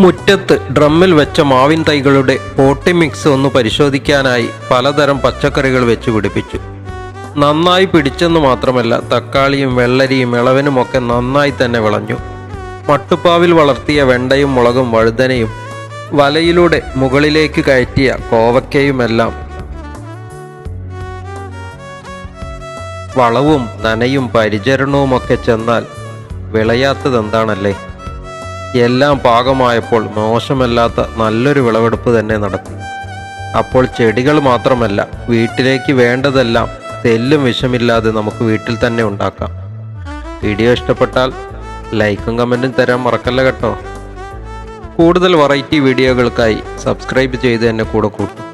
മുറ്റത്ത് ഡ്രമ്മിൽ വെച്ച മാവിൻ തൈകളുടെ പോട്ടി മിക്സ് ഒന്ന് പരിശോധിക്കാനായി പലതരം പച്ചക്കറികൾ വെച്ച് പിടിപ്പിച്ചു. നന്നായി പിടിച്ചെന്ന് മാത്രമല്ല, തക്കാളിയും വെള്ളരിയും ഇളവനുമൊക്കെ നന്നായി തന്നെ വിളഞ്ഞു. മട്ടുപ്പാവിൽ വളർത്തിയ വെണ്ടയും മുളകും വഴുതനയും വലയിലൂടെ മുകളിലേക്ക് കയറ്റിയ കോവക്കയുമെല്ലാം വളവും നനയും പരിചരണവുമൊക്കെ ചെന്നാൽ വിളയാത്തതെന്താണല്ലേ. എല്ലാം പാകമായപ്പോൾ മോശമല്ലാത്ത നല്ലൊരു വിളവെടുപ്പ് തന്നെ നടത്തി. അപ്പോൾ ചെടികൾ മാത്രമല്ല, വീട്ടിലേക്ക് വേണ്ടതെല്ലാം തെല്ലും വിഷമില്ലാതെ നമുക്ക് വീട്ടിൽ തന്നെ ഉണ്ടാക്കാം. വീഡിയോ ഇഷ്ടപ്പെട്ടാൽ ലൈക്കും കമൻറ്റും തരാൻ മറക്കല്ല കേട്ടോ. കൂടുതൽ വെറൈറ്റി വീഡിയോകൾക്കായി സബ്സ്ക്രൈബ് ചെയ്ത് എന്നെ കൂടെ കൂട്ടും.